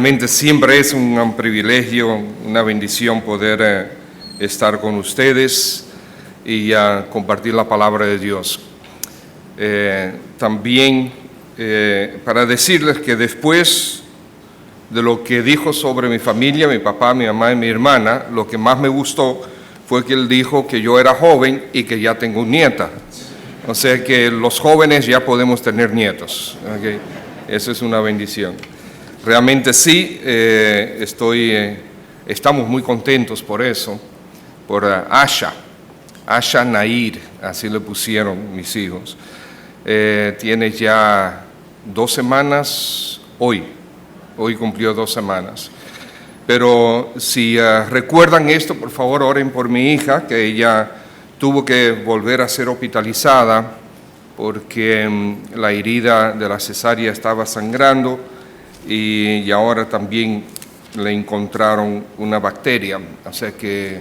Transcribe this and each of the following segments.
Realmente siempre es un gran privilegio, una bendición poder estar con ustedes y compartir la palabra de Dios. También para decirles que después de lo que dijo sobre mi familia, mi papá, mi mamá y mi hermana, lo que más me gustó fue que él dijo que yo era joven y que ya tengo nieta. O sea que los jóvenes ya podemos tener nietos. ¿Okay? Eso es una bendición. Realmente sí, estamos muy contentos por eso, por Asha Nair, así le pusieron mis hijos. Tiene ya 2 semanas, hoy cumplió 2 semanas. Pero si recuerdan esto, por favor oren por mi hija, que ella tuvo que volver a ser hospitalizada porque la herida de la cesárea estaba sangrando y ahora también le encontraron una bacteria, o sea que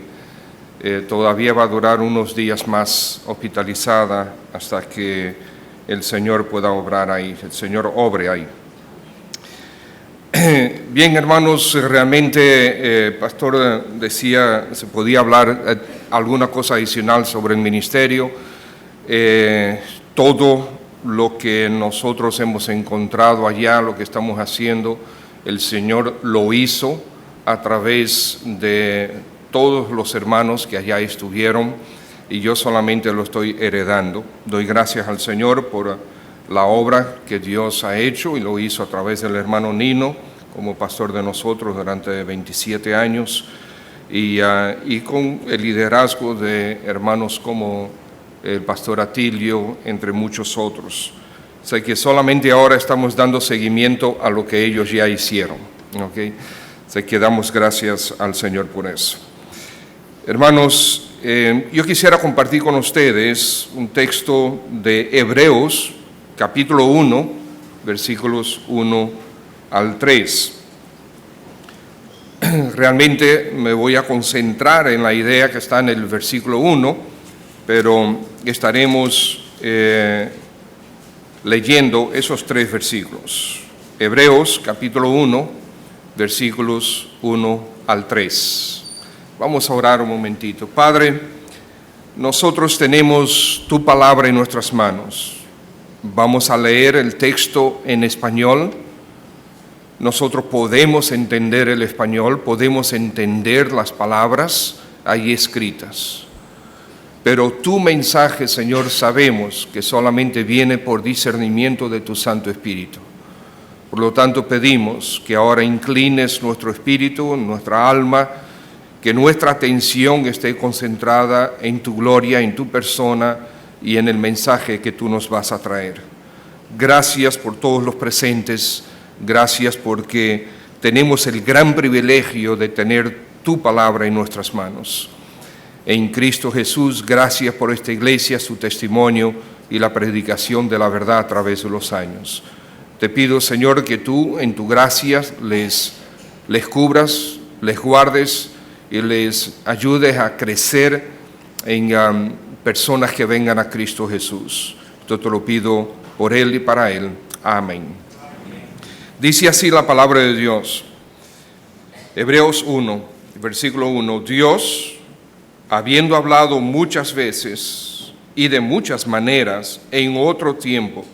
todavía va a durar unos días más hospitalizada hasta que el Señor pueda obrar ahí, el Señor obre ahí. Bien, hermanos, realmente pastor decía, se podía hablar alguna cosa adicional sobre el ministerio. Todo lo que nosotros hemos encontrado allá, lo que estamos haciendo, el Señor lo hizo a través de todos los hermanos que allá estuvieron y yo solamente lo estoy heredando. Doy gracias al Señor por la obra que Dios ha hecho y lo hizo a través del hermano Nino como pastor de nosotros durante 27 años y con el liderazgo de hermanos como el pastor Atilio, entre muchos otros. Sé que solamente ahora estamos dando seguimiento a lo que ellos ya hicieron. ¿Okay? Sé que damos gracias al Señor por eso. Hermanos, yo quisiera compartir con ustedes un texto de Hebreos, capítulo 1, versículos 1 al 3. Realmente me voy a concentrar en la idea que está en el versículo 1, pero estaremos leyendo esos 3 versículos. Hebreos capítulo 1, versículos 1 al 3. Vamos a orar un momentito. Padre, nosotros tenemos tu palabra en nuestras manos. Vamos a leer el texto en español. Nosotros podemos entender el español, podemos entender las palabras ahí escritas. Pero tu mensaje, Señor, sabemos que solamente viene por discernimiento de tu Santo Espíritu. Por lo tanto, pedimos que ahora inclines nuestro espíritu, nuestra alma, que nuestra atención esté concentrada en tu gloria, en tu persona y en el mensaje que tú nos vas a traer. Gracias por todos los presentes, gracias porque tenemos el gran privilegio de tener tu palabra en nuestras manos. En Cristo Jesús, gracias por esta iglesia, su testimonio y la predicación de la verdad a través de los años. Te pido, Señor, que tú en tu gracia les cubras, les guardes y les ayudes a crecer en personas que vengan a Cristo Jesús. Esto te lo pido por Él y para Él. Amén. Dice así la palabra de Dios. Hebreos 1, versículo 1. Dios, habiendo hablado muchas veces y de muchas maneras en otro tiempo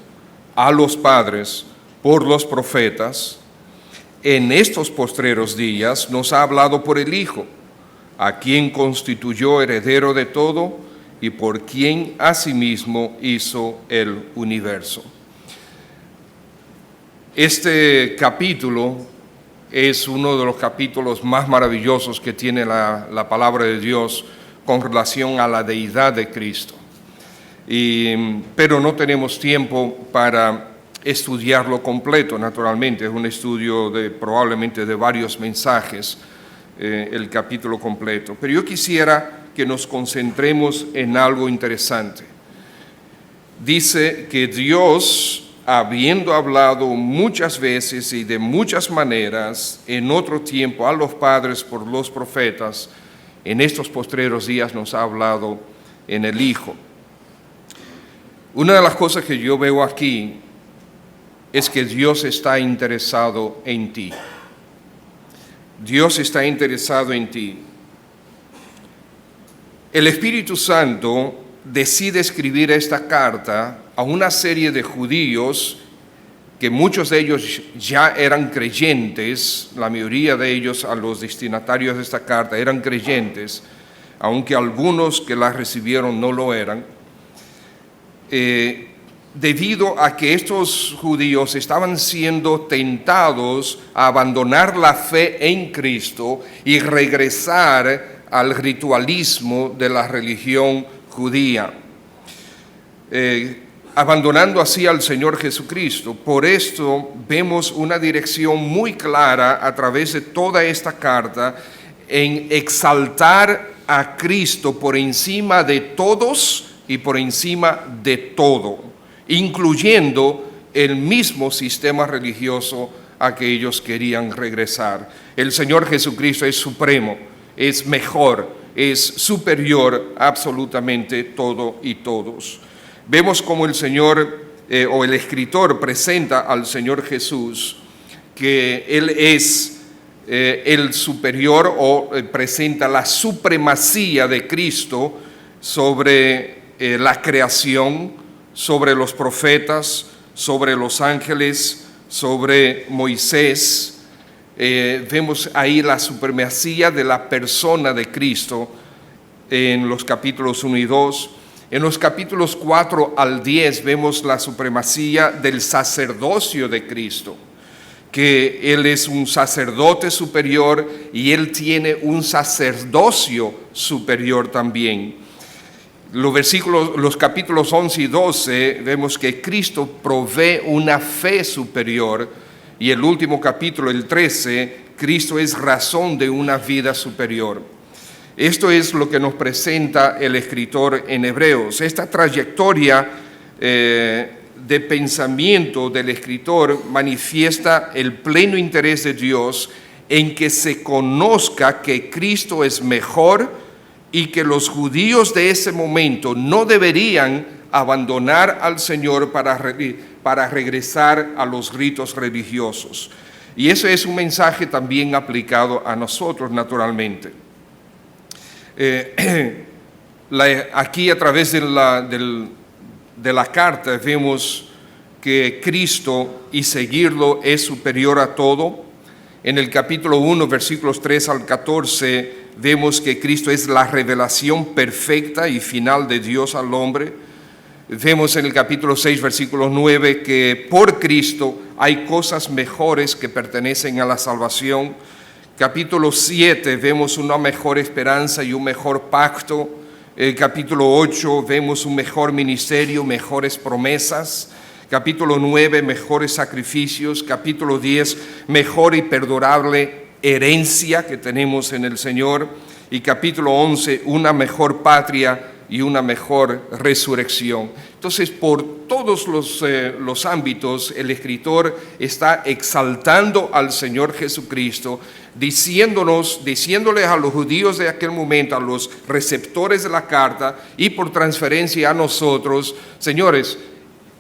a los padres por los profetas, en estos postreros días nos ha hablado por el Hijo, a quien constituyó heredero de todo y por quien asimismo hizo el universo. Este capítulo es uno de los capítulos más maravillosos que tiene la palabra de Dios con relación a la deidad de Cristo. Pero no tenemos tiempo para estudiarlo completo, naturalmente. Es un estudio probablemente de varios mensajes, el capítulo completo. Pero yo quisiera que nos concentremos en algo interesante. Dice que Dios, habiendo hablado muchas veces y de muchas maneras en otro tiempo a los padres por los profetas, en estos postreros días nos ha hablado en el Hijo. Una de las cosas que yo veo aquí es que Dios está interesado en ti. Dios está interesado en ti. El Espíritu Santo decide escribir esta carta a una serie de judíos que muchos de ellos ya eran creyentes, la mayoría de ellos, a los destinatarios de esta carta, eran creyentes, aunque algunos que la recibieron no lo eran, debido a que estos judíos estaban siendo tentados a abandonar la fe en Cristo y regresar al ritualismo de la religión judía, abandonando así al Señor Jesucristo. Por esto vemos una dirección muy clara a través de toda esta carta en exaltar a Cristo por encima de todos y por encima de todo, incluyendo el mismo sistema religioso a que ellos querían regresar. El Señor Jesucristo es supremo, es mejor, es superior a absolutamente todo y todos. Vemos cómo el Señor o el escritor presenta al Señor Jesús, que Él es el superior o presenta la supremacía de Cristo sobre la creación, sobre los profetas, sobre los ángeles, sobre Moisés. Vemos ahí la supremacía de la persona de Cristo en los capítulos 1 y 2. En los capítulos 4 al 10 vemos la supremacía del sacerdocio de Cristo, que Él es un sacerdote superior y Él tiene un sacerdocio superior también. Los capítulos 11 y 12 vemos que Cristo provee una fe superior, y el último capítulo, el 13, Cristo es razón de una vida superior. Esto es lo que nos presenta el escritor en Hebreos. Esta trayectoria de pensamiento del escritor manifiesta el pleno interés de Dios en que se conozca que Cristo es mejor y que los judíos de ese momento no deberían abandonar al Señor para regresar a los ritos religiosos. Y eso es un mensaje también aplicado a nosotros, naturalmente. Aquí a través de la carta vemos que Cristo y seguirlo es superior a todo. En el capítulo 1, versículos 3 al 14, vemos que Cristo es la revelación perfecta y final de Dios al hombre. Vemos en el capítulo 6, versículo 9, que por Cristo hay cosas mejores que pertenecen a la salvación. Capítulo 7, vemos una mejor esperanza y un mejor pacto. Capítulo 8, vemos un mejor ministerio, mejores promesas. Capítulo 9, mejores sacrificios. Capítulo 10, mejor y perdurable herencia que tenemos en el Señor. Y capítulo 11, una mejor patria y una mejor resurrección. Entonces, por todos los ámbitos, el escritor está exaltando al Señor Jesucristo, diciéndoles a los judíos de aquel momento, a los receptores de la carta y por transferencia a nosotros: señores,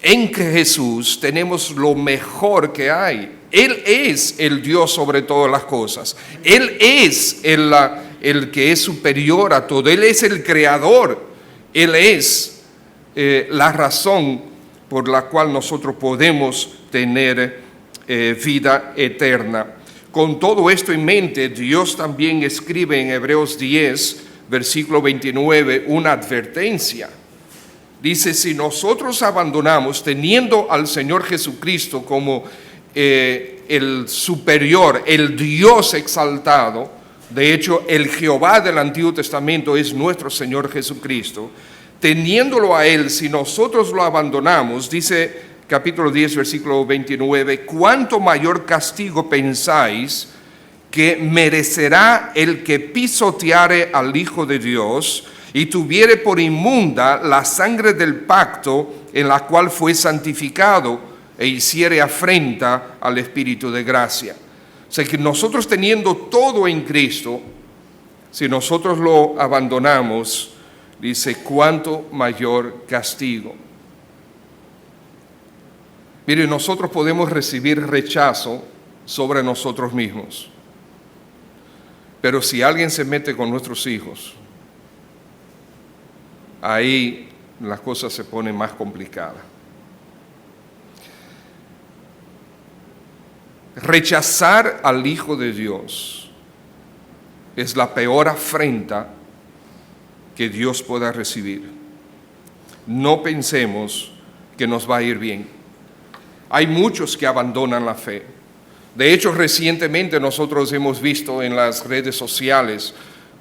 en Jesús tenemos lo mejor que hay. Él es el Dios sobre todas las cosas. Él es el que es superior a todo. Él es el creador. Él es la razón por la cual nosotros podemos tener vida eterna. Con todo esto en mente, Dios también escribe en Hebreos 10, versículo 29, una advertencia. Dice: si nosotros abandonamos, teniendo al Señor Jesucristo como el superior, el Dios exaltado, de hecho el Jehová del Antiguo Testamento es nuestro Señor Jesucristo, teniéndolo a Él, si nosotros lo abandonamos, dice capítulo 10, versículo 29, ¿cuánto mayor castigo pensáis que merecerá el que pisoteare al Hijo de Dios y tuviere por inmunda la sangre del pacto en la cual fue santificado e hiciere afrenta al Espíritu de gracia? O sea que nosotros, teniendo todo en Cristo, si nosotros lo abandonamos, dice, ¿cuánto mayor castigo? Mire, nosotros podemos recibir rechazo sobre nosotros mismos. Pero si alguien se mete con nuestros hijos, ahí las cosas se ponen más complicadas. Rechazar al Hijo de Dios es la peor afrenta que Dios pueda recibir. No pensemos que nos va a ir bien. Hay muchos que abandonan la fe. De hecho, recientemente nosotros hemos visto en las redes sociales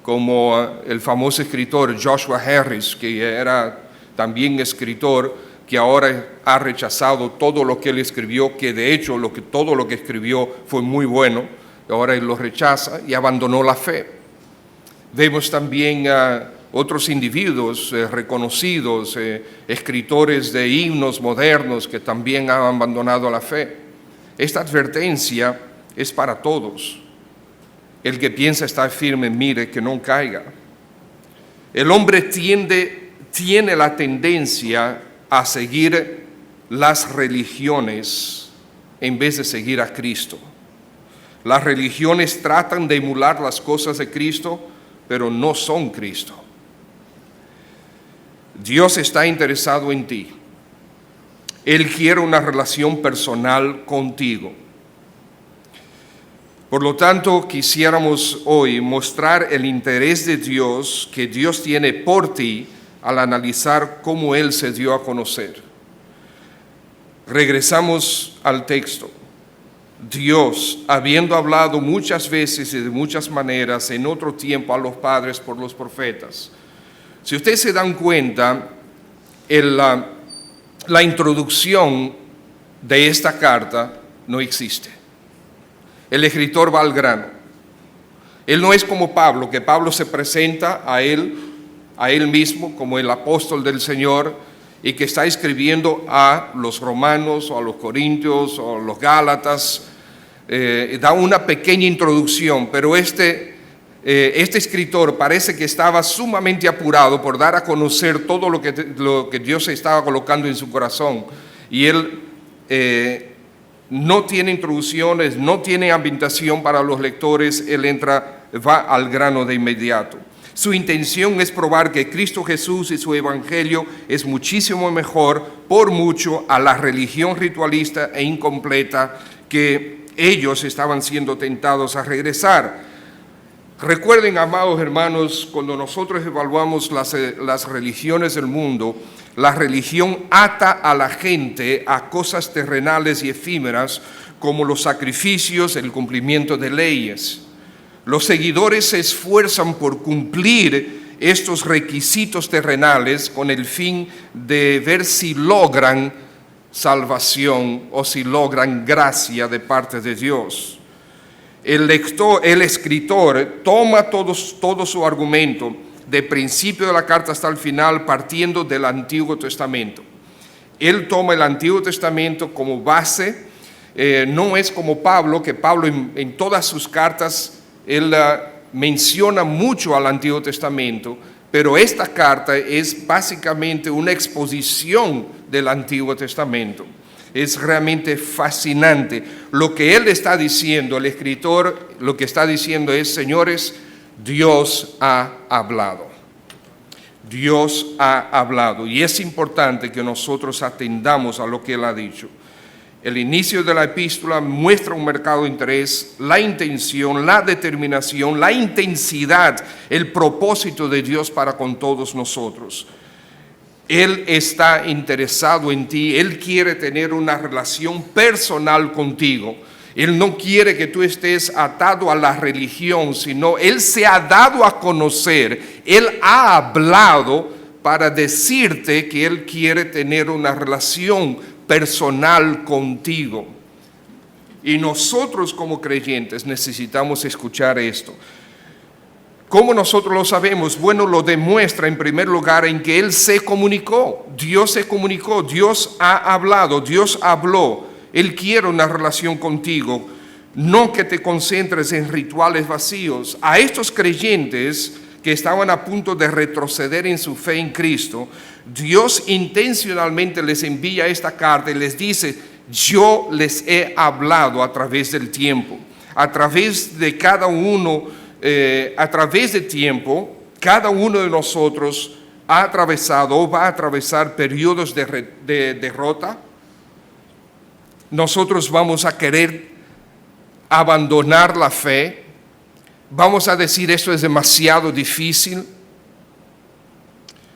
como el famoso escritor Joshua Harris, que era también escritor, que ahora ha rechazado todo lo que él escribió, que de hecho todo lo que escribió fue muy bueno, ahora él lo rechaza y abandonó la fe. Vemos también otros individuos reconocidos, escritores de himnos modernos que también han abandonado la fe. Esta advertencia es para todos. El que piensa estar firme, mire que no caiga. El hombre tiene la tendencia a seguir las religiones en vez de seguir a Cristo. Las religiones tratan de emular las cosas de Cristo, pero no son Cristo. Dios está interesado en ti. Él quiere una relación personal contigo. Por lo tanto, quisiéramos hoy mostrar el interés de Dios que Dios tiene por ti al analizar cómo Él se dio a conocer. Regresamos al texto. Dios, habiendo hablado muchas veces y de muchas maneras en otro tiempo a los padres por los profetas. Si ustedes se dan cuenta, la introducción de esta carta no existe. El escritor va al grano. Él no es como Pablo, que Pablo se presenta a él mismo como el apóstol del Señor y que está escribiendo a los romanos o a los corintios o a los gálatas. Da una pequeña introducción, pero este escritor parece que estaba sumamente apurado por dar a conocer todo lo que Dios estaba colocando en su corazón. Y él no tiene introducciones, no tiene ambientación para los lectores, él va al grano de inmediato. Su intención es probar que Cristo Jesús y su evangelio es muchísimo mejor, por mucho, a la religión ritualista e incompleta que ellos estaban siendo tentados a regresar. Recuerden, amados hermanos, cuando nosotros evaluamos las religiones del mundo, la religión ata a la gente a cosas terrenales y efímeras como los sacrificios, el cumplimiento de leyes. Los seguidores se esfuerzan por cumplir estos requisitos terrenales con el fin de ver si logran salvación o si logran gracia de parte de Dios. El escritor toma todo su argumento de principio de la carta hasta el final partiendo del Antiguo Testamento. Él toma el Antiguo Testamento como base, no es como Pablo, que Pablo en todas sus cartas él menciona mucho al Antiguo Testamento, pero esta carta es básicamente una exposición del Antiguo Testamento. Es realmente fascinante. Lo que él está diciendo, el escritor, lo que está diciendo es, señores, Dios ha hablado. Dios ha hablado. Y es importante que nosotros atendamos a lo que él ha dicho. El inicio de la epístola muestra un marcado interés, la intención, la determinación, la intensidad, el propósito de Dios para con todos nosotros. Él está interesado en ti, Él quiere tener una relación personal contigo. Él no quiere que tú estés atado a la religión, sino Él se ha dado a conocer, Él ha hablado para decirte que Él quiere tener una relación personal contigo. Y nosotros como creyentes necesitamos escuchar esto. ¿Cómo nosotros lo sabemos? Bueno, lo demuestra en primer lugar en que Él se comunicó. Dios se comunicó, Dios ha hablado, Dios habló. Él quiere una relación contigo, no que te concentres en rituales vacíos. A estos creyentes que estaban a punto de retroceder en su fe en Cristo, Dios intencionalmente les envía esta carta y les dice, yo les he hablado a través del tiempo, a través de cada uno a través del tiempo, cada uno de nosotros ha atravesado o va a atravesar periodos de derrota. Nosotros vamos a querer abandonar la fe. Vamos a decir, esto es demasiado difícil.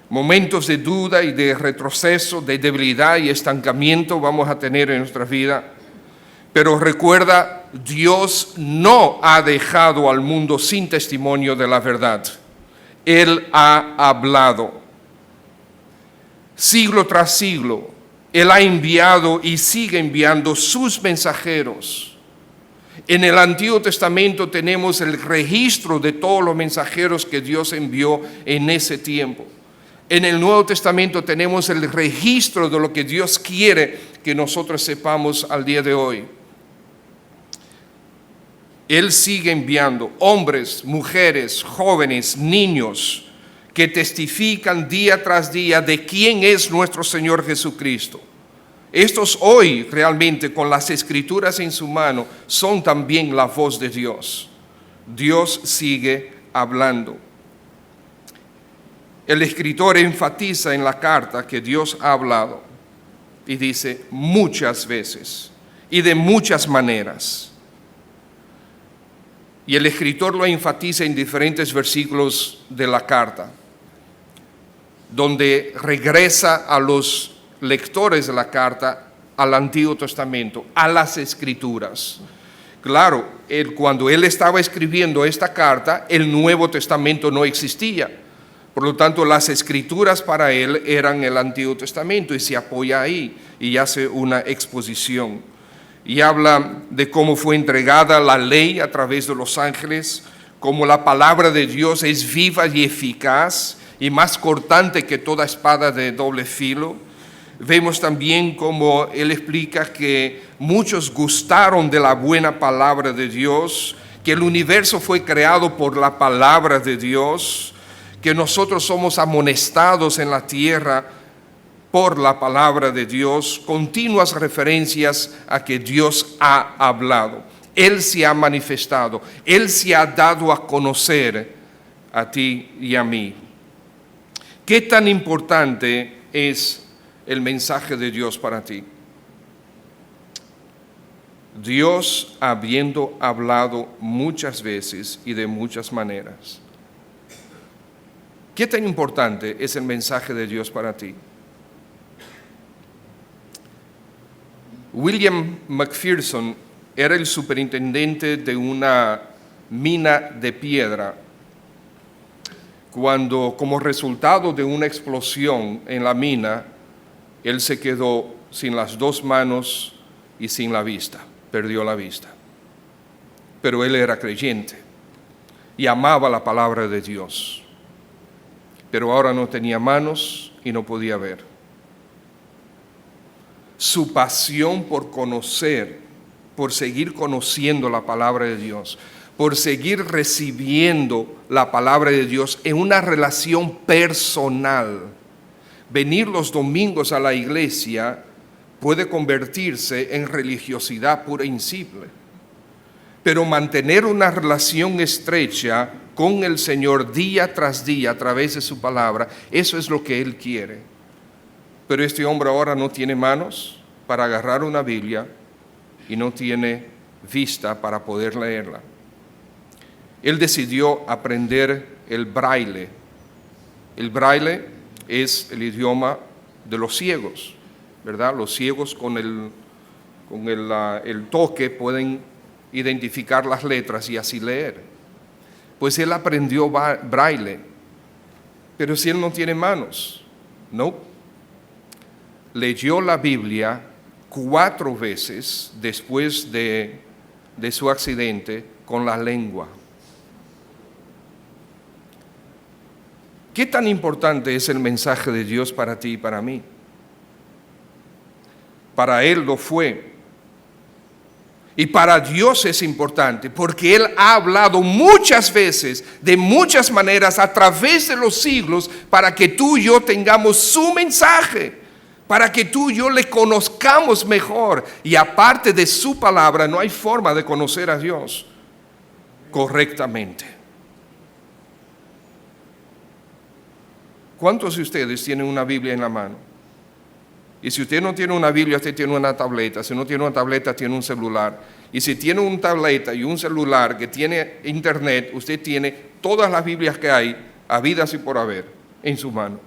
Momentos de duda y de retroceso, de debilidad y estancamiento vamos a tener en nuestra vida. Pero recuerda, Dios no ha dejado al mundo sin testimonio de la verdad. Él ha hablado. Siglo tras siglo, Él ha enviado y sigue enviando sus mensajeros. En el Antiguo Testamento tenemos el registro de todos los mensajeros que Dios envió en ese tiempo. En el Nuevo Testamento tenemos el registro de lo que Dios quiere que nosotros sepamos al día de hoy. Él sigue enviando hombres, mujeres, jóvenes, niños, que testifican día tras día de quién es nuestro Señor Jesucristo. Estos hoy realmente con las Escrituras en su mano son también la voz de Dios. Dios sigue hablando. El escritor enfatiza en la carta que Dios ha hablado y dice muchas veces y de muchas maneras. Y el escritor lo enfatiza en diferentes versículos de la carta, donde regresa a los lectores de la carta al Antiguo Testamento, a las Escrituras. Claro, cuando él estaba escribiendo esta carta, el Nuevo Testamento no existía. Por lo tanto, las Escrituras para él eran el Antiguo Testamento y se apoya ahí y hace una exposición. Y habla de cómo fue entregada la ley a través de los ángeles, cómo la palabra de Dios es viva y eficaz y más cortante que toda espada de doble filo. Vemos también cómo él explica que muchos gustaron de la buena palabra de Dios, que el universo fue creado por la palabra de Dios, que nosotros somos amonestados en la tierra por la palabra de Dios, continuas referencias a que Dios ha hablado. Él se ha manifestado, Él se ha dado a conocer a ti y a mí. ¿Qué tan importante es el mensaje de Dios para ti? Dios habiendo hablado muchas veces y de muchas maneras. ¿Qué tan importante es el mensaje de Dios para ti? William McPherson era el superintendente de una mina de piedra cuando, como resultado de una explosión en la mina, él se quedó sin las dos manos y sin la vista, perdió la vista. Pero él era creyente y amaba la palabra de Dios. Pero ahora no tenía manos y no podía ver. Su pasión por conocer, por seguir conociendo la palabra de Dios, por seguir recibiendo la palabra de Dios en una relación personal. Venir los domingos a la iglesia puede convertirse en religiosidad pura y simple. Pero mantener una relación estrecha con el Señor día tras día a través de su palabra, eso es lo que Él quiere. Pero este hombre ahora no tiene manos para agarrar una Biblia y no tiene vista para poder leerla. Él decidió aprender el braille. El braille es el idioma de los ciegos, ¿verdad? Los ciegos con el toque pueden identificar las letras y así leer. Pues él aprendió braille, pero si él no tiene manos, no. Leyó la Biblia 4 veces después de su accidente con la lengua. ¿Qué tan importante es el mensaje de Dios para ti y para mí? Para Él lo fue. Y para Dios es importante porque Él ha hablado muchas veces, de muchas maneras, a través de los siglos, para que tú y yo tengamos su mensaje, para que tú y yo le conozcamos mejor. Y aparte de su palabra, no hay forma de conocer a Dios correctamente. ¿Cuántos de ustedes tienen una Biblia en la mano? Y si usted no tiene una Biblia, usted tiene una tableta. Si no tiene una tableta, tiene un celular. Y si tiene una tableta y un celular que tiene internet, usted tiene todas las Biblias que hay, habidas y por haber, en su mano.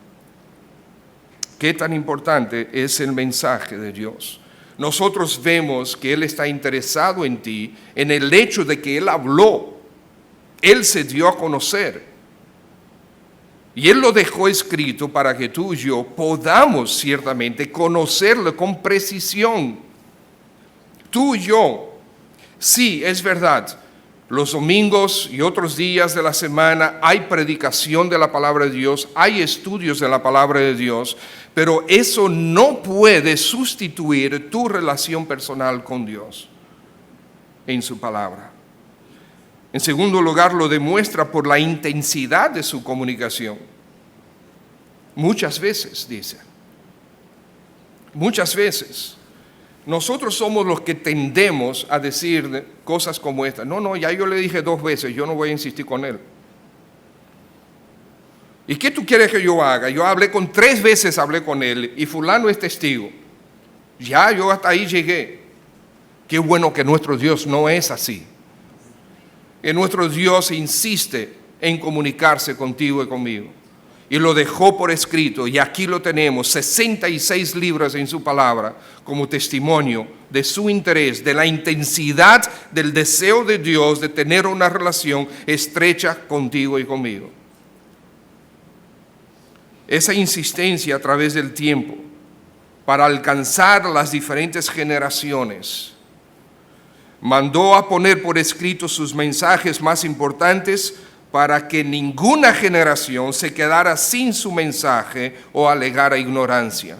¿Qué tan importante es el mensaje de Dios? Nosotros vemos que Él está interesado en ti, en el hecho de que Él habló. Él se dio a conocer. Y Él lo dejó escrito para que tú y yo podamos ciertamente conocerlo con precisión. Tú y yo, sí, es verdad, los domingos y otros días de la semana hay predicación de la palabra de Dios, hay estudios de la palabra de Dios, pero eso no puede sustituir tu relación personal con Dios en su palabra. En segundo lugar, lo demuestra por la intensidad de su comunicación. Muchas veces, dice, muchas veces, nosotros somos los que tendemos a decir cosas como esta. No, ya yo le dije 2 veces, yo no voy a insistir con él. ¿Y qué tú quieres que yo haga? Yo hablé 3 veces, hablé con él y fulano es testigo. Ya yo hasta ahí llegué. Qué bueno que nuestro Dios no es así. Que nuestro Dios insiste en comunicarse contigo y conmigo. Y lo dejó por escrito, y aquí lo tenemos, 66 libros en su palabra, como testimonio de su interés, de la intensidad del deseo de Dios de tener una relación estrecha contigo y conmigo. Esa insistencia a través del tiempo para alcanzar las diferentes generaciones, mandó a poner por escrito sus mensajes más importantes para que ninguna generación se quedara sin su mensaje o alegara ignorancia.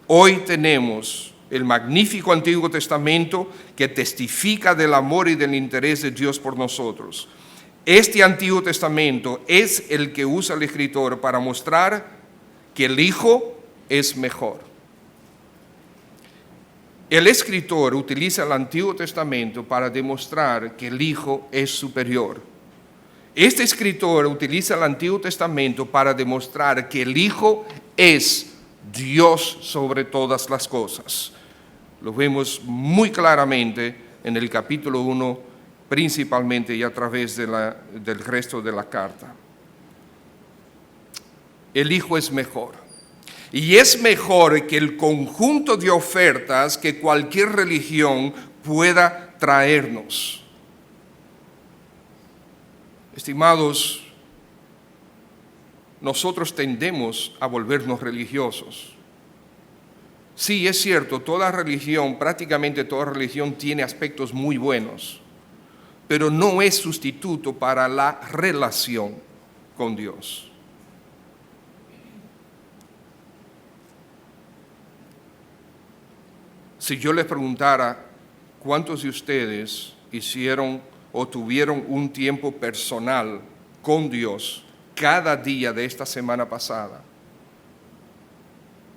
Hoy tenemos el magnífico Antiguo Testamento que testifica del amor y del interés de Dios por nosotros. Este Antiguo Testamento es el que usa el escritor para mostrar que el Hijo es mejor. El escritor utiliza el Antiguo Testamento para demostrar que el Hijo es superior. Este escritor utiliza el Antiguo Testamento para demostrar que el Hijo es Dios sobre todas las cosas. Lo vemos muy claramente en el capítulo 1, principalmente y a través del resto de la carta. El Hijo es mejor. Y es mejor que el conjunto de ofertas que cualquier religión pueda traernos. Estimados, nosotros tendemos a volvernos religiosos. Sí, es cierto, toda religión, prácticamente toda religión tiene aspectos muy buenos, pero no es sustituto para la relación con Dios. Si yo les preguntara cuántos de ustedes hicieron o tuvieron un tiempo personal con Dios cada día de esta semana pasada,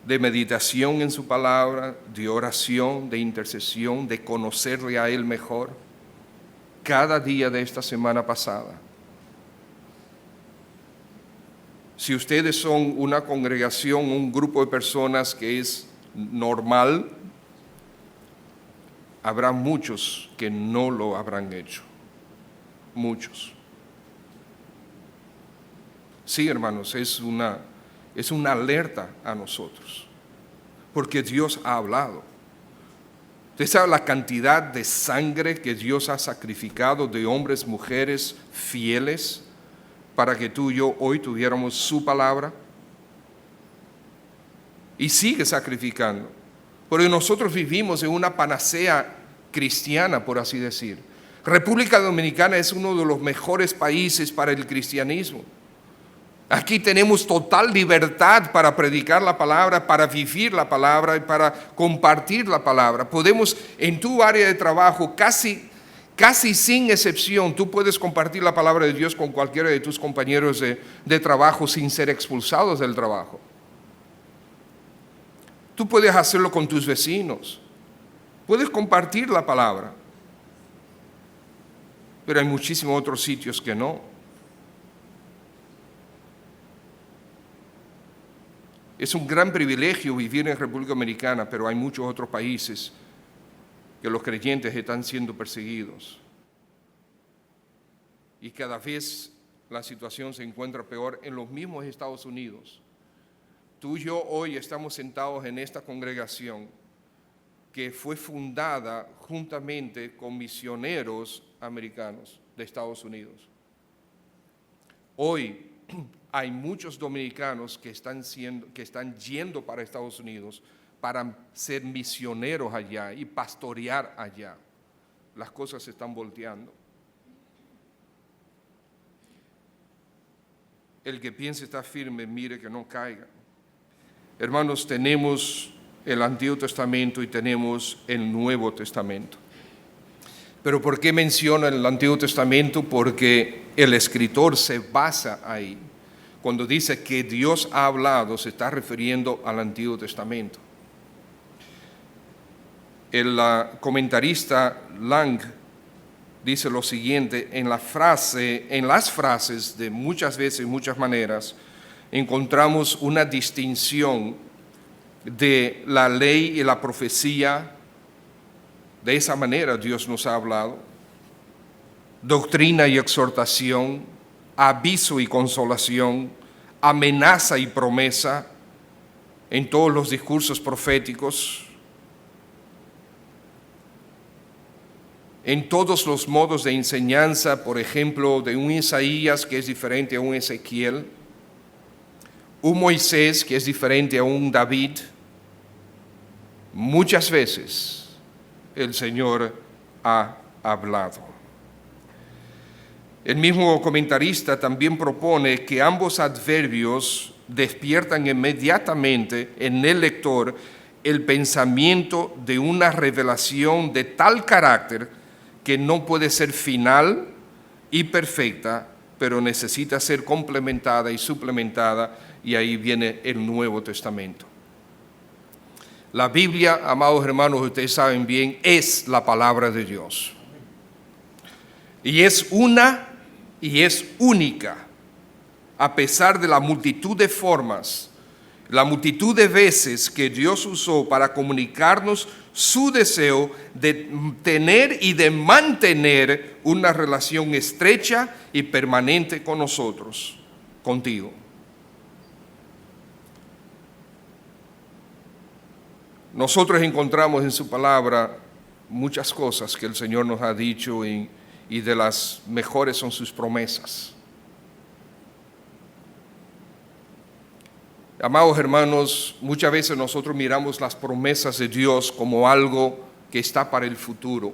de meditación en su palabra, de oración, de intercesión, de conocerle a Él mejor, cada día de esta semana pasada. Si ustedes son una congregación, un grupo de personas que es normal, habrá muchos que no lo habrán hecho. Muchos. Sí, hermanos, es una alerta a nosotros, porque Dios ha hablado. Usted sabe la cantidad de sangre que Dios ha sacrificado de hombres, mujeres fieles para que tú y yo hoy tuviéramos su palabra. Y sigue sacrificando. Porque nosotros vivimos en una panacea cristiana, por así decir. República Dominicana es uno de los mejores países para el cristianismo. Aquí tenemos total libertad para predicar la palabra, para vivir la palabra y para compartir la palabra. Podemos, en tu área de trabajo, casi sin excepción, tú puedes compartir la palabra de Dios con cualquiera de tus compañeros de trabajo sin ser expulsados del trabajo. Tú puedes hacerlo con tus vecinos. Puedes compartir la palabra. Pero hay muchísimos otros sitios que no. Es un gran privilegio vivir en República Dominicana, pero hay muchos otros países que los creyentes están siendo perseguidos. Y cada vez la situación se encuentra peor en los mismos Estados Unidos. Tú y yo hoy estamos sentados en esta congregación que fue fundada juntamente con misioneros americanos de Estados Unidos. Hoy hay muchos dominicanos que están yendo para Estados Unidos para ser misioneros allá y pastorear allá. Las cosas se están volteando. El que piense estar firme, mire que no caiga. Hermanos, tenemos el Antiguo Testamento y tenemos el Nuevo Testamento. Pero ¿por qué menciona el Antiguo Testamento? Porque el escritor se basa ahí. Cuando dice que Dios ha hablado, se está refiriendo al Antiguo Testamento. El comentarista Lang dice lo siguiente: en las frases de muchas veces, muchas maneras, encontramos una distinción de la ley y la profecía. De esa manera Dios nos ha hablado. Doctrina y exhortación, aviso y consolación, amenaza y promesa en todos los discursos proféticos, en todos los modos de enseñanza, por ejemplo, de un Isaías que es diferente a un Ezequiel, un Moisés que es diferente a un David. Muchas veces el Señor ha hablado. El mismo comentarista también propone que ambos adverbios despiertan inmediatamente en el lector el pensamiento de una revelación de tal carácter que no puede ser final y perfecta, pero necesita ser complementada y suplementada, y ahí viene el Nuevo Testamento. La Biblia, amados hermanos, ustedes saben bien, es la palabra de Dios. Y es una y es única, a pesar de la multitud de formas, la multitud de veces que Dios usó para comunicarnos su deseo de tener y de mantener una relación estrecha y permanente con nosotros, contigo. Nosotros encontramos en su palabra muchas cosas que el Señor nos ha dicho y de las mejores son sus promesas. Amados hermanos, muchas veces nosotros miramos las promesas de Dios como algo que está para el futuro.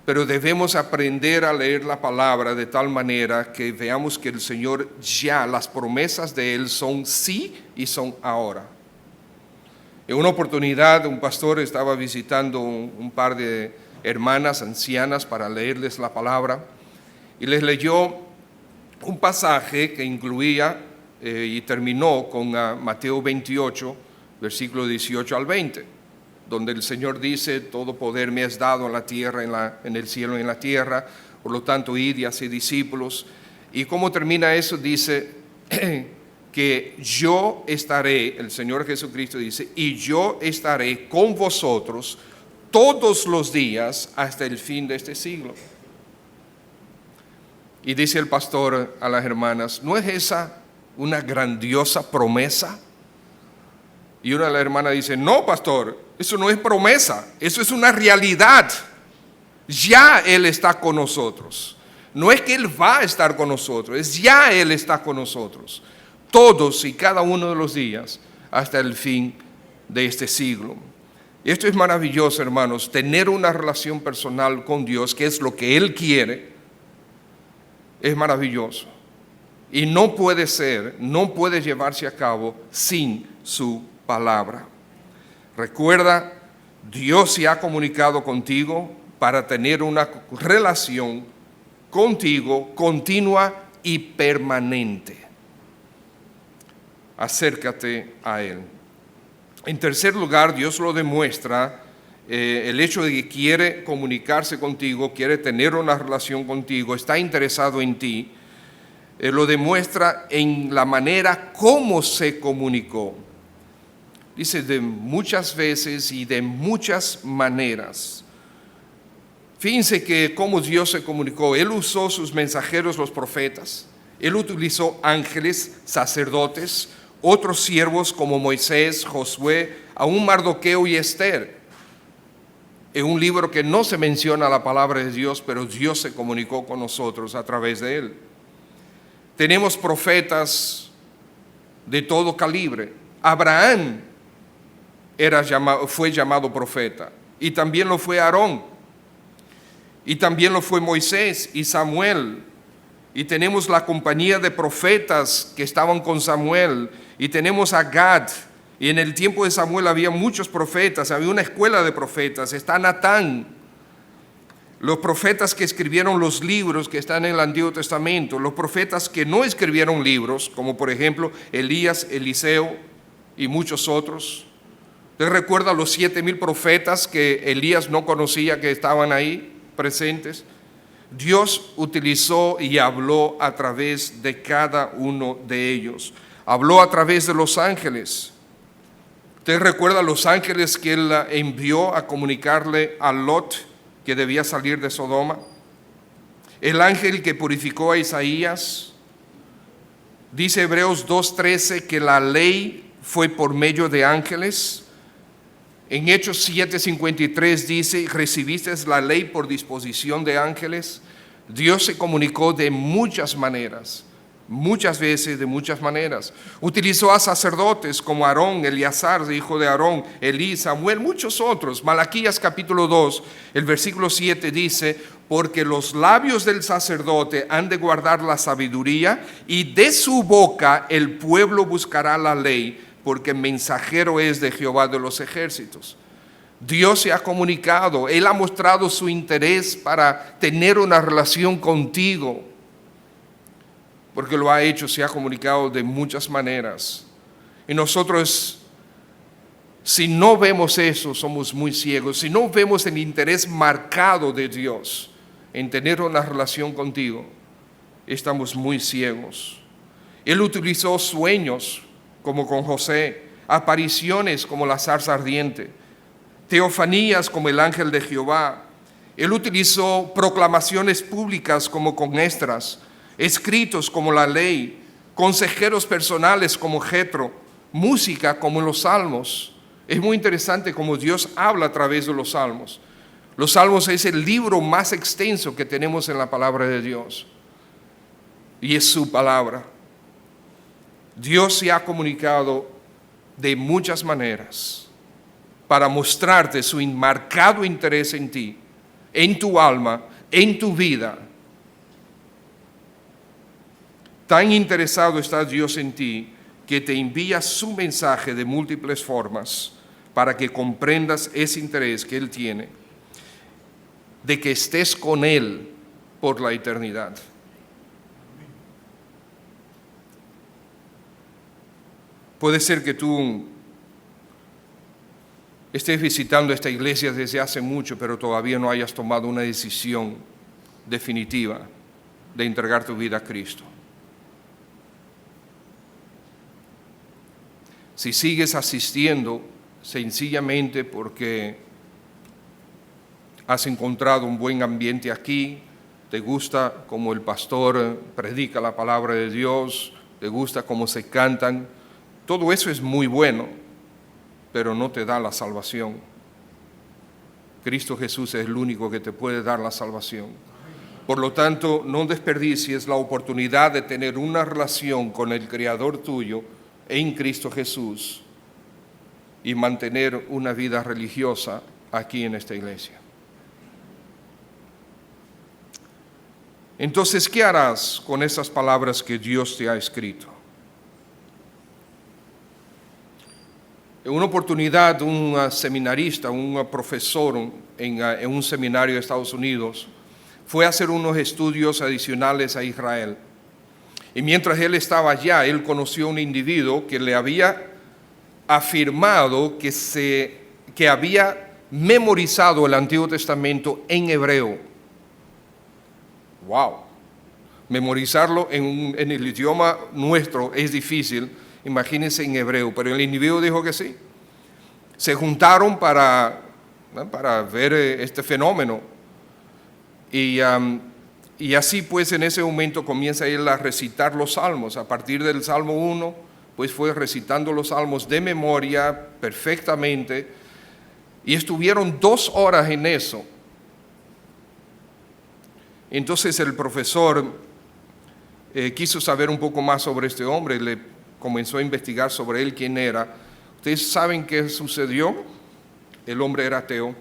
Pero debemos aprender a leer la palabra de tal manera que veamos que el Señor ya, las promesas de Él son sí y son ahora. En una oportunidad, un pastor estaba visitando un par de hermanas ancianas para leerles la palabra y les leyó un pasaje que incluía y terminó con Mateo 28, versículo 18 al 20, donde el Señor dice: todo poder me es dado en la tierra, en el cielo y en la tierra, por lo tanto id y haced discípulos. Y cómo termina eso, dice que yo estaré, el Señor Jesucristo dice, y yo estaré con vosotros todos los días hasta el fin de este siglo. Y dice el pastor a las hermanas: ¿no es esa una grandiosa promesa? Y una de las hermanas dice: no, pastor, eso no es promesa, eso es una realidad. Ya Él está con nosotros. No es que Él va a estar con nosotros, es ya Él está con nosotros, todos y cada uno de los días hasta el fin de este siglo. Esto es maravilloso, hermanos, tener una relación personal con Dios, que es lo que Él quiere, es maravilloso. Y no puede llevarse a cabo sin su palabra. Recuerda, Dios se ha comunicado contigo para tener una relación contigo continua y permanente. Acércate a Él. En tercer lugar, Dios lo demuestra, el hecho de que quiere comunicarse contigo, quiere tener una relación contigo, está interesado en ti. Él lo demuestra en la manera como se comunicó. Dice de muchas veces y de muchas maneras. Fíjense que cómo Dios se comunicó. Él usó sus mensajeros, los profetas. Él utilizó ángeles, sacerdotes, otros siervos como Moisés, Josué, aún Mardoqueo y Esther. En un libro que no se menciona la palabra de Dios, pero Dios se comunicó con nosotros a través de él. Tenemos profetas de todo calibre. Abraham fue llamado profeta, y también lo fue Aarón, y también lo fue Moisés y Samuel. Y tenemos la compañía de profetas que estaban con Samuel, y tenemos a Gad. Y en el tiempo de Samuel había muchos profetas, había una escuela de profetas. Está Natán, los profetas que escribieron los libros que están en el Antiguo Testamento, los profetas que no escribieron libros, como por ejemplo Elías, Eliseo y muchos otros. ¿Usted recuerda los 7,000 profetas que Elías no conocía, que estaban ahí presentes? Dios utilizó y habló a través de cada uno de ellos. Habló a través de los ángeles. ¿Usted recuerda los ángeles que él envió a comunicarle a Lot que debía salir de Sodoma? El ángel que purificó a Isaías. Dice Hebreos 2:13 que la ley fue por medio de ángeles. En Hechos 7:53 dice, recibiste la ley por disposición de ángeles. Dios se comunicó de muchas maneras, muchas veces de muchas maneras. Utilizó a sacerdotes como Aarón, Eleazar, hijo de Aarón, Elí, Samuel, muchos otros. Malaquías capítulo 2, el versículo 7 dice, porque los labios del sacerdote han de guardar la sabiduría, y de su boca el pueblo buscará la ley, porque mensajero es de Jehová de los ejércitos. Dios se ha comunicado, Él ha mostrado su interés para tener una relación contigo, porque lo ha hecho, se ha comunicado de muchas maneras. Y nosotros, si no vemos eso, somos muy ciegos. Si no vemos el interés marcado de Dios en tener una relación contigo, estamos muy ciegos. Él utilizó sueños, como con José, apariciones como la zarza ardiente, teofanías como el ángel de Jehová. Él utilizó proclamaciones públicas como con Esdras, escritos como la ley, consejeros personales como Jetro, música como en los salmos. Es muy interesante cómo Dios habla a través de los salmos. Los salmos es el libro más extenso que tenemos en la palabra de Dios, y es su palabra. Dios se ha comunicado de muchas maneras para mostrarte su enmarcado interés en ti, en tu alma, en tu vida. Tan interesado está Dios en ti que te envía su mensaje de múltiples formas para que comprendas ese interés que Él tiene de que estés con Él por la eternidad. Puede ser que tú estés visitando esta iglesia desde hace mucho, pero todavía no hayas tomado una decisión definitiva de entregar tu vida a Cristo. Si sigues asistiendo sencillamente porque has encontrado un buen ambiente aquí, te gusta cómo el pastor predica la palabra de Dios, te gusta cómo se cantan, todo eso es muy bueno, pero no te da la salvación. Cristo Jesús es el único que te puede dar la salvación. Por lo tanto, no desperdicies la oportunidad de tener una relación con el Creador tuyo en Cristo Jesús y mantener una vida religiosa aquí en esta iglesia. Entonces, ¿qué harás con esas palabras que Dios te ha escrito? En una oportunidad, un seminarista, un profesor en un seminario de Estados Unidos, fue a hacer unos estudios adicionales a Israel. Y mientras él estaba allá, él conoció a un individuo que le había afirmado que había memorizado el Antiguo Testamento en hebreo. ¡Wow! Memorizarlo en el idioma nuestro es difícil, imagínense en hebreo, pero el individuo dijo que sí. Se juntaron para ver este fenómeno. Y así pues en ese momento comienza él a recitar los salmos. A partir del Salmo 1, pues fue recitando los salmos de memoria perfectamente. Y estuvieron 2 horas en eso. Entonces el profesor quiso saber un poco más sobre este hombre, le comenzó a investigar sobre él, quién era. ¿Ustedes saben qué sucedió? El hombre era ateo.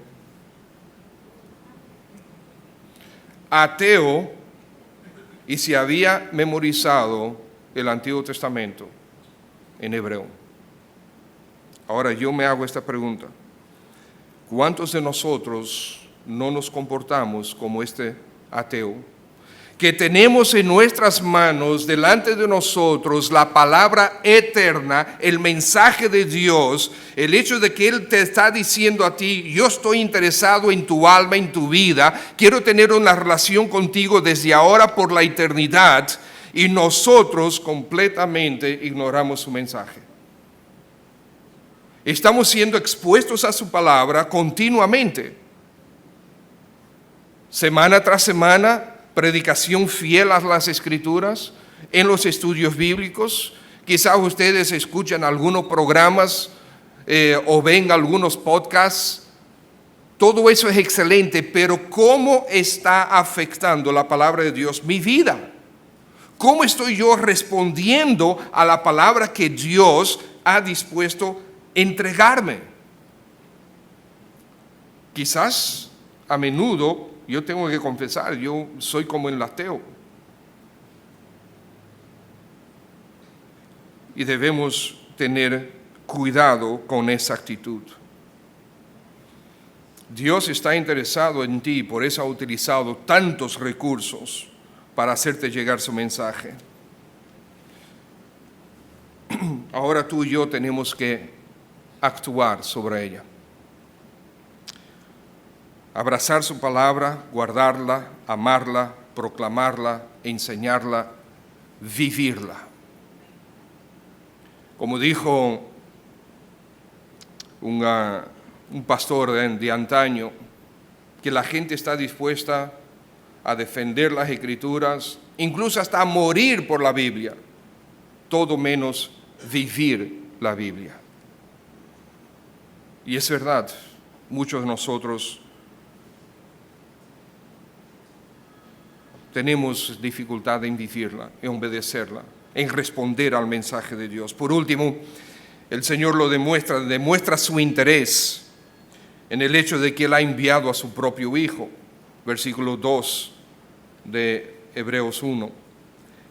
Ateo, y se había memorizado el Antiguo Testamento en hebreo. Ahora yo me hago esta pregunta: ¿cuántos de nosotros no nos comportamos como este ateo? Que tenemos en nuestras manos, delante de nosotros, la palabra eterna, el mensaje de Dios, el hecho de que Él te está diciendo a ti: yo estoy interesado en tu alma, en tu vida, quiero tener una relación contigo desde ahora por la eternidad, y nosotros completamente ignoramos su mensaje. Estamos siendo expuestos a su palabra continuamente, semana tras semana, predicación fiel a las Escrituras, en los estudios bíblicos. Quizás ustedes escuchan algunos programas o ven algunos podcasts. Todo eso es excelente, pero ¿cómo está afectando la palabra de Dios mi vida? ¿Cómo estoy yo respondiendo a la palabra que Dios ha dispuesto a entregarme? Quizás a menudo, yo tengo que confesar, yo soy como el ateo. Y debemos tener cuidado con esa actitud. Dios está interesado en ti, por eso ha utilizado tantos recursos para hacerte llegar su mensaje. Ahora tú y yo tenemos que actuar sobre ella. Abrazar su palabra, guardarla, amarla, proclamarla, enseñarla, vivirla. Como dijo un pastor de antaño, que la gente está dispuesta a defender las Escrituras, incluso hasta a morir por la Biblia, todo menos vivir la Biblia. Y es verdad, muchos de nosotros tenemos dificultad en vivirla, en obedecerla, en responder al mensaje de Dios. Por último, el Señor lo demuestra su interés en el hecho de que Él ha enviado a su propio Hijo. Versículo 2 de Hebreos 1.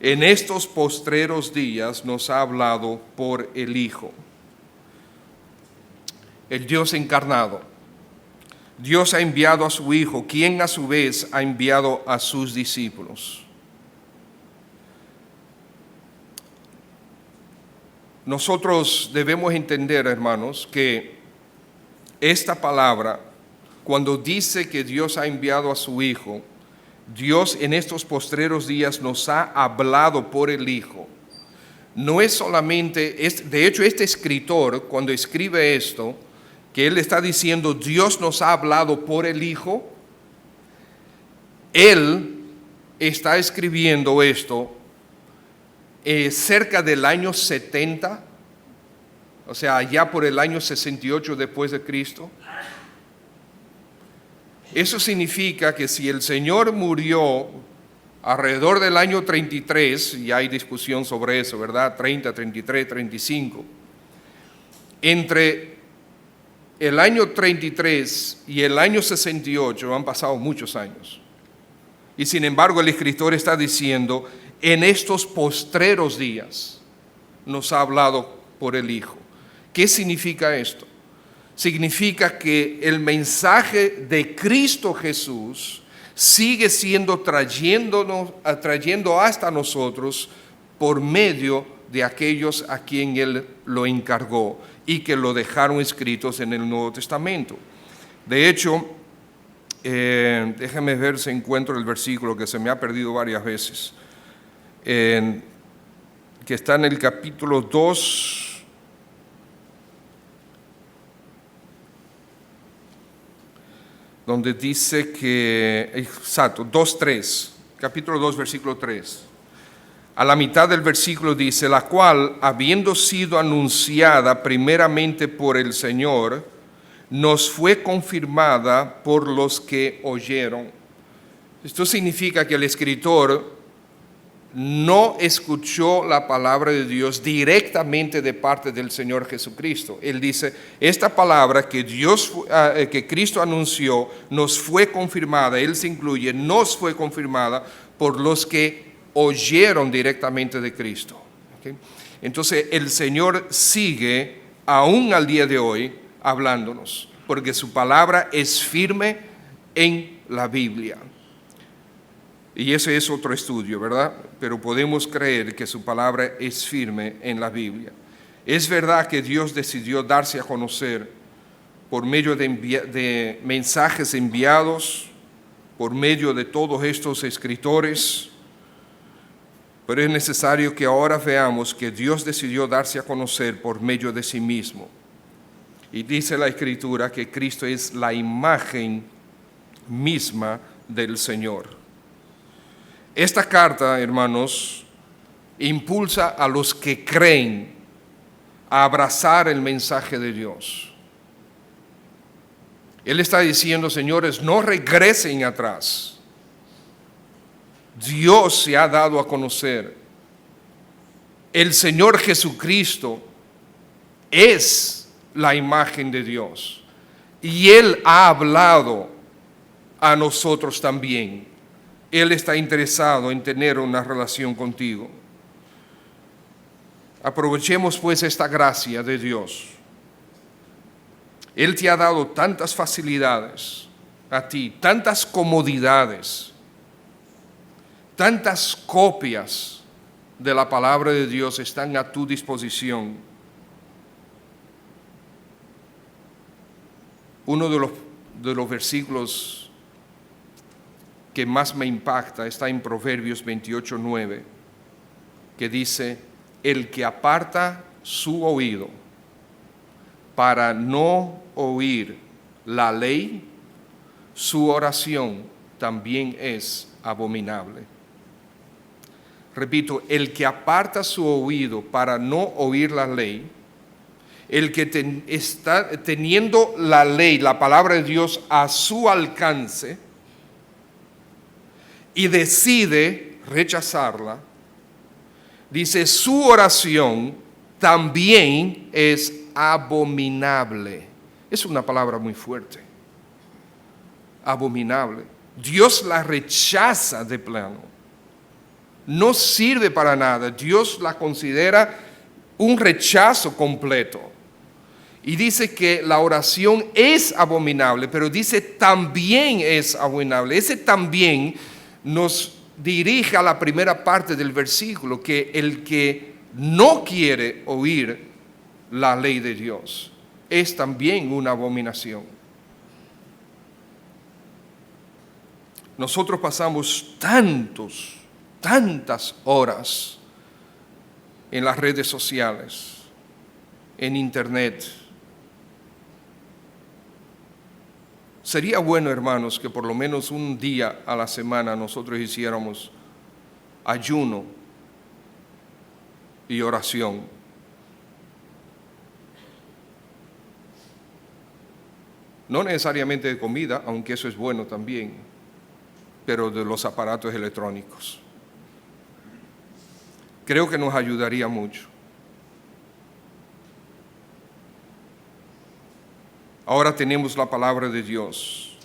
En estos postreros días nos ha hablado por el Hijo. El Dios encarnado. Dios ha enviado a su Hijo, quien a su vez ha enviado a sus discípulos. Nosotros debemos entender, hermanos, que esta palabra, cuando dice que Dios ha enviado a su Hijo, Dios en estos postreros días nos ha hablado por el Hijo. No es solamente, de hecho este escritor, cuando escribe esto, que él está diciendo, Dios nos ha hablado por el Hijo, él está escribiendo esto cerca del año 70, o sea, allá por el año 68 después de Cristo. Eso significa que si el Señor murió alrededor del año 33, y hay discusión sobre eso, ¿verdad? 30, 33, 35. Entre el año 33 y el año 68 han pasado muchos años. Y sin embargo el escritor está diciendo, en estos postreros días nos ha hablado por el Hijo. ¿Qué significa esto? Significa que el mensaje de Cristo Jesús sigue siendo trayendo hasta nosotros por medio de aquellos a quien Él lo encargó y que lo dejaron escritos en el Nuevo Testamento. De hecho, déjenme ver si encuentro el versículo que se me ha perdido varias veces. que está en el capítulo 2, donde dice que, exacto, 2:3, capítulo 2, versículo 3. A la mitad del versículo dice, la cual, habiendo sido anunciada primeramente por el Señor, nos fue confirmada por los que oyeron. Esto significa que el escritor no escuchó la palabra de Dios directamente de parte del Señor Jesucristo. Él dice, esta palabra que Cristo anunció nos fue confirmada, él se incluye, nos fue confirmada por los que oyeron directamente de Cristo. ¿Okay? Entonces el Señor sigue aún al día de hoy hablándonos, porque su palabra es firme en la Biblia. Y ese es otro estudio, ¿verdad? Pero podemos creer que su palabra es firme en la Biblia. Es verdad que Dios decidió darse a conocer por medio de mensajes enviados, por medio de todos estos escritores, pero es necesario que ahora veamos que Dios decidió darse a conocer por medio de sí mismo. Y dice la Escritura que Cristo es la imagen misma del Señor. Esta carta, hermanos, impulsa a los que creen a abrazar el mensaje de Dios. Él está diciendo, señores, no regresen atrás. Dios se ha dado a conocer. El Señor Jesucristo es la imagen de Dios. Y Él ha hablado a nosotros también. Él está interesado en tener una relación contigo. Aprovechemos pues esta gracia de Dios. Él te ha dado tantas facilidades a ti, tantas comodidades, tantas copias de la palabra de Dios están a tu disposición. Uno de los versículos que más me impacta está en Proverbios 28:9, que dice, el que aparta su oído para no oír la ley, su oración también es abominable. Repito, el que aparta su oído para no oír la ley, el que está teniendo la ley, la palabra de Dios a su alcance y decide rechazarla, dice, su oración también es abominable. Es una palabra muy fuerte. Abominable. Dios la rechaza de plano. No sirve para nada. Dios la considera un rechazo completo. Y dice que la oración es abominable, pero dice también es abominable. Ese también nos dirige a la primera parte del versículo, que el que no quiere oír la ley de Dios es también una abominación. Nosotros pasamos tantas horas en las redes sociales, en internet. Sería bueno, hermanos, que por lo menos un día a la semana nosotros hiciéramos ayuno y oración. No necesariamente de comida, aunque eso es bueno también, pero de los aparatos electrónicos. Creo que nos ayudaría mucho. Ahora tenemos la palabra de Dios.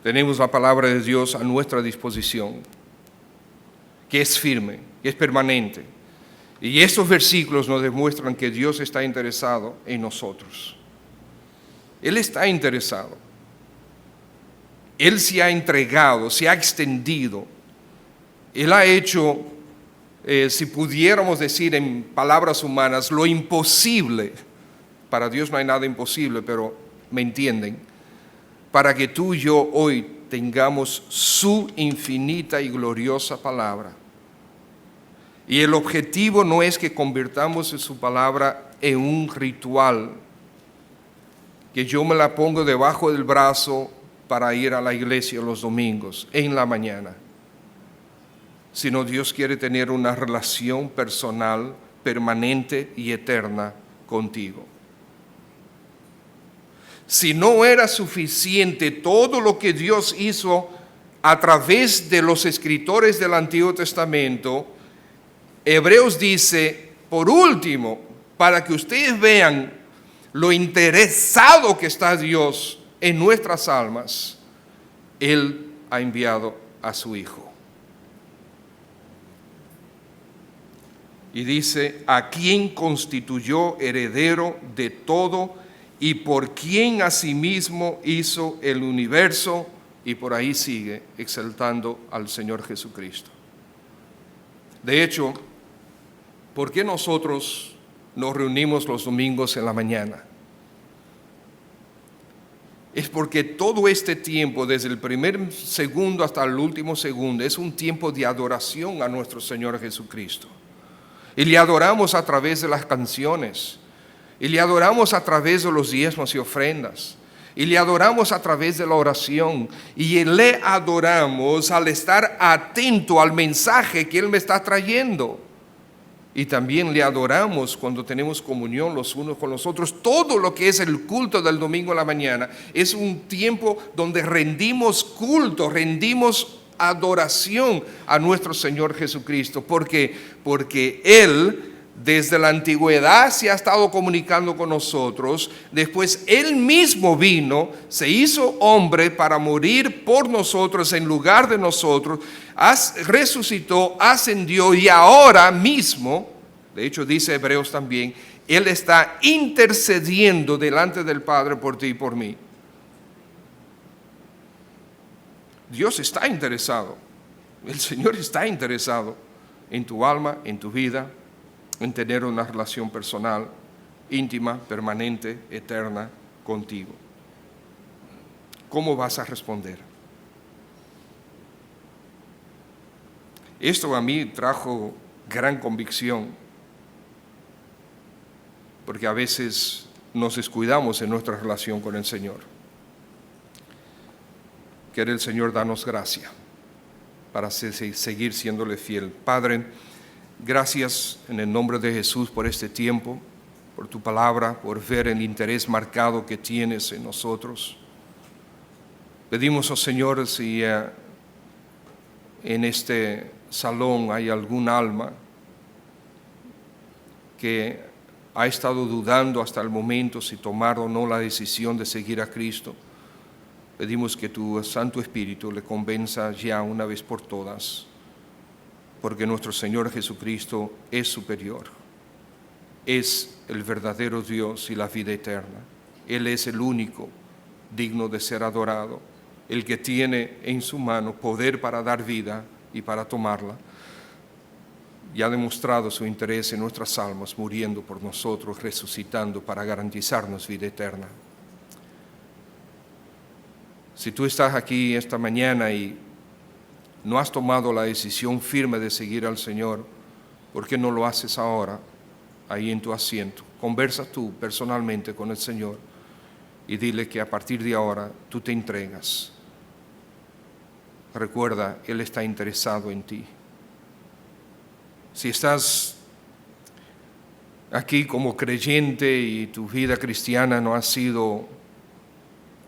Tenemos la palabra de Dios a nuestra disposición, que es firme, que es permanente. Y estos versículos nos demuestran que Dios está interesado en nosotros. Él está interesado. Él se ha entregado, se ha extendido. Él ha hecho, si pudiéramos decir en palabras humanas, lo imposible. Para Dios no hay nada imposible, pero me entienden. Para que tú y yo hoy tengamos su infinita y gloriosa palabra. Y el objetivo no es que convirtamos su palabra en un ritual, que yo me la pongo debajo del brazo para ir a la iglesia los domingos, en la mañana. Sino Dios quiere tener una relación personal, permanente y eterna contigo. Si no era suficiente todo lo que Dios hizo a través de los escritores del Antiguo Testamento, Hebreos dice, por último, para que ustedes vean lo interesado que está Dios en nuestras almas, Él ha enviado a su Hijo. Y dice, a quien constituyó heredero de todo y por quien asimismo hizo el universo, y por ahí sigue exaltando al Señor Jesucristo. De hecho, ¿por qué nosotros nos reunimos los domingos en la mañana? Es porque todo este tiempo, desde el primer segundo hasta el último segundo, es un tiempo de adoración a nuestro Señor Jesucristo. Y le adoramos a través de las canciones, y le adoramos a través de los diezmos y ofrendas, y le adoramos a través de la oración, y le adoramos al estar atento al mensaje que Él me está trayendo. Y también le adoramos cuando tenemos comunión los unos con los otros. Todo lo que es el culto del domingo a la mañana es un tiempo donde rendimos culto, rendimos adoración a nuestro Señor Jesucristo. Porque Él desde la antigüedad se ha estado comunicando con nosotros. Después Él mismo vino, se hizo hombre para morir por nosotros en lugar de nosotros, resucitó, ascendió y ahora mismo, de hecho dice Hebreos también, Él está intercediendo delante del Padre por ti y por mí. Dios está interesado, el Señor está interesado en tu alma, en tu vida, en tener una relación personal, íntima, permanente, eterna contigo. ¿Cómo vas a responder? Esto a mí trajo gran convicción, porque a veces nos descuidamos en nuestra relación con el Señor. Quiere el Señor darnos gracia para seguir siéndole fiel. Padre, gracias en el nombre de Jesús por este tiempo, por tu palabra, por ver el interés marcado que tienes en nosotros. Pedimos, oh Señor, si en este salón hay algún alma que ha estado dudando hasta el momento si tomar o no la decisión de seguir a Cristo, pedimos que tu Santo Espíritu le convenza ya una vez por todas, porque nuestro Señor Jesucristo es superior, es el verdadero Dios y la vida eterna. Él es el único digno de ser adorado, el que tiene en su mano poder para dar vida y para tomarla, y ha demostrado su interés en nuestras almas, muriendo por nosotros, resucitando para garantizarnos vida eterna. Si tú estás aquí esta mañana y no has tomado la decisión firme de seguir al Señor, ¿por qué no lo haces ahora, ahí en tu asiento? Conversa tú personalmente con el Señor y dile que a partir de ahora tú te entregas. Recuerda, Él está interesado en ti. Si estás aquí como creyente y tu vida cristiana no ha sido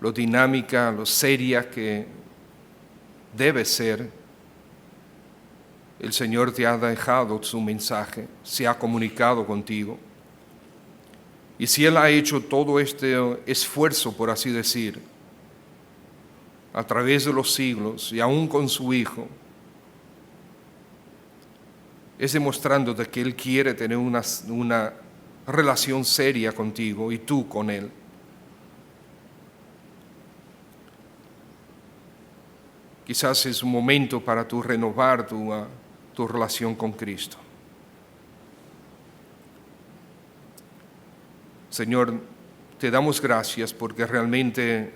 lo dinámica, lo seria que debe ser, el Señor te ha dejado su mensaje, se ha comunicado contigo. Y si Él ha hecho todo este esfuerzo, por así decir, a través de los siglos y aún con su Hijo, es demostrando de que Él quiere tener una relación seria contigo y tú con Él. Quizás es un momento para tú renovar tu relación con Cristo. Señor, te damos gracias porque realmente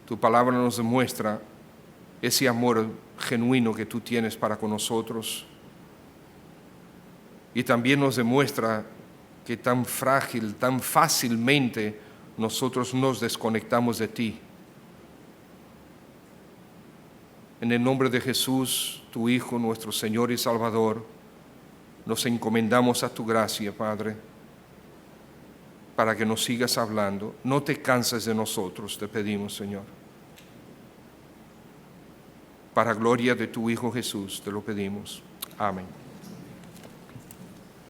tu palabra nos demuestra ese amor genuino que tú tienes para con nosotros. Y también nos demuestra que tan frágil, tan fácilmente nosotros nos desconectamos de ti. En el nombre de Jesús, tu Hijo, nuestro Señor y Salvador, nos encomendamos a tu gracia, Padre, para que nos sigas hablando. No te canses de nosotros, te pedimos, Señor. Para gloria de tu Hijo Jesús, te lo pedimos. Amén.